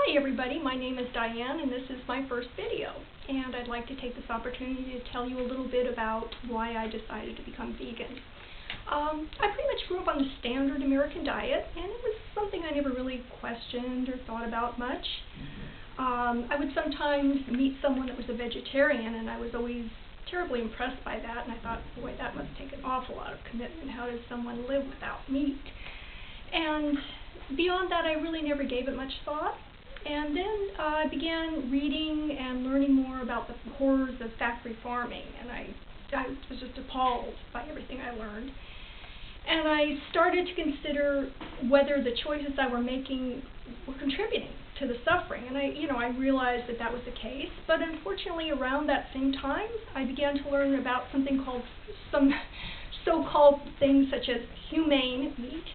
Hi everybody, my name is Diane and this is my first video, and I'd like to take this opportunity to tell you a little bit about why I decided to become vegan. I pretty much grew up on the standard American diet, and it was something I never really questioned or thought about much. I would sometimes meet someone that was a vegetarian, and I was always terribly impressed by that, and I thought, boy, that must take an awful lot of commitment. How does someone live without meat? And beyond that, I really never gave it much thought. And then I began reading and learning more about the horrors of factory farming, and I was just appalled by everything I learned. And I started to consider whether the choices I were making were contributing to the suffering, and I realized that that was the case. But unfortunately, around that same time, I began to learn about something called some so-called things such as humane meat,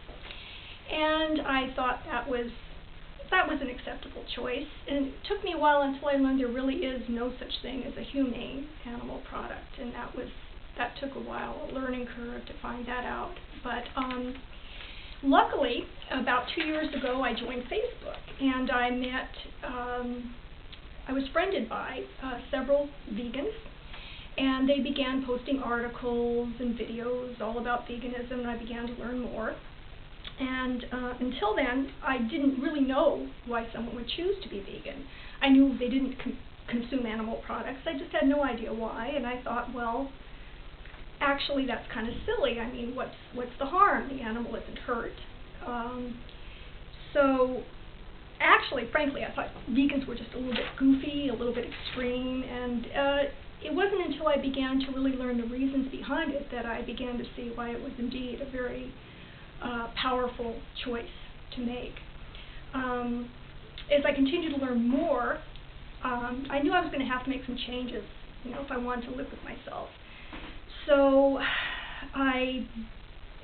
and I thought that was an acceptable choice. And it took me a while until I learned there really is no such thing as a humane animal product, and that took a while, a learning curve to find that out. But luckily, about 2 years ago, I joined Facebook, and I was friended by several vegans, and they began posting articles and videos all about veganism, and I began to learn more. And until then, I didn't really know why someone would choose to be vegan. I knew they didn't consume animal products. I just had no idea why, and I thought, well, actually that's kind of silly. I mean, what's the harm? The animal isn't hurt. So actually, frankly, I thought vegans were just a little bit goofy, a little bit extreme, and it wasn't until I began to really learn the reasons behind it that I began to see why it was indeed a very powerful choice to make. As I continued to learn more, I knew I was going to have to make some changes, if I wanted to live with myself. So I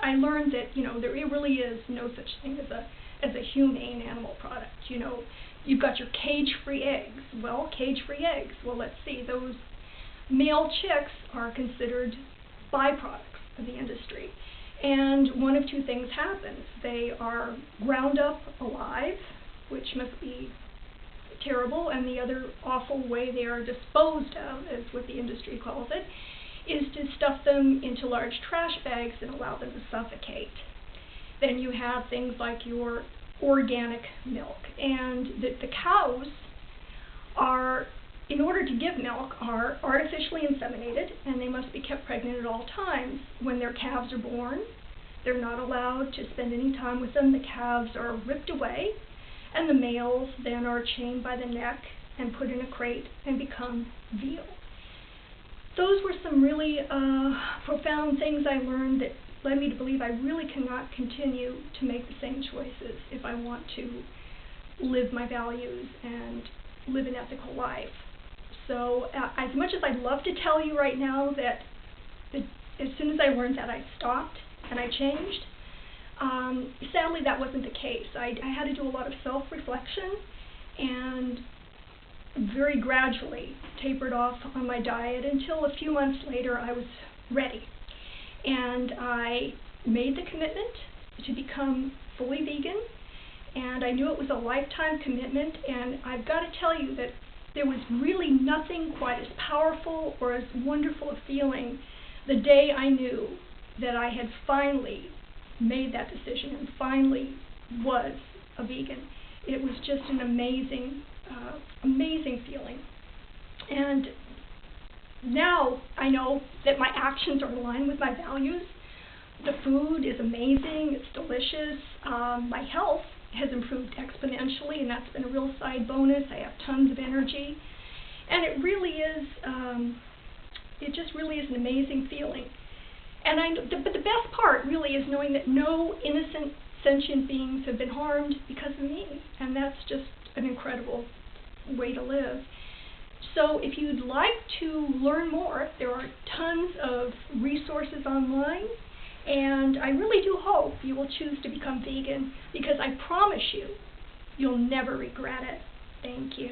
learned that, there really is no such thing as a humane animal product. You've got your cage-free eggs. Well, cage-free eggs. Well, let's see. Those male chicks are considered byproducts of the industry. And one of two things happens. They are ground up alive, which must be terrible, and the other awful way they are disposed of, is what the industry calls it, is to stuff them into large trash bags and allow them to suffocate. Then you have things like your organic milk, and the cows are, in order to give milk, are artificially inseminated, and they must be kept pregnant at all times. When their calves are born, they're not allowed to spend any time with them. The calves are ripped away, and the males then are chained by the neck and put in a crate and become veal. Those were some really profound things I learned that led me to believe I really cannot continue to make the same choices if I want to live my values and live an ethical life. So as much as I'd love to tell you right now that as soon as I learned that, I stopped and I changed, sadly that wasn't the case. I had to do a lot of self-reflection and very gradually tapered off on my diet until a few months later I was ready. And I made the commitment to become fully vegan, and I knew it was a lifetime commitment, and I've got to tell you that there was really nothing quite as powerful or as wonderful a feeling the day I knew that I had finally made that decision and finally was a vegan. It was just an amazing, amazing feeling. And now I know that my actions are aligned with my values. The food is amazing, it's delicious. My health has improved exponentially, and that's been a real side bonus. I have tons of energy, and it really is, it just really is an amazing feeling. And but the best part really is knowing that no innocent sentient beings have been harmed because of me, and that's just an incredible way to live. So if you'd like to learn more, there are tons of resources online, and I really do hope you will choose to become vegan, because I promise you, you'll never regret it. Thank you.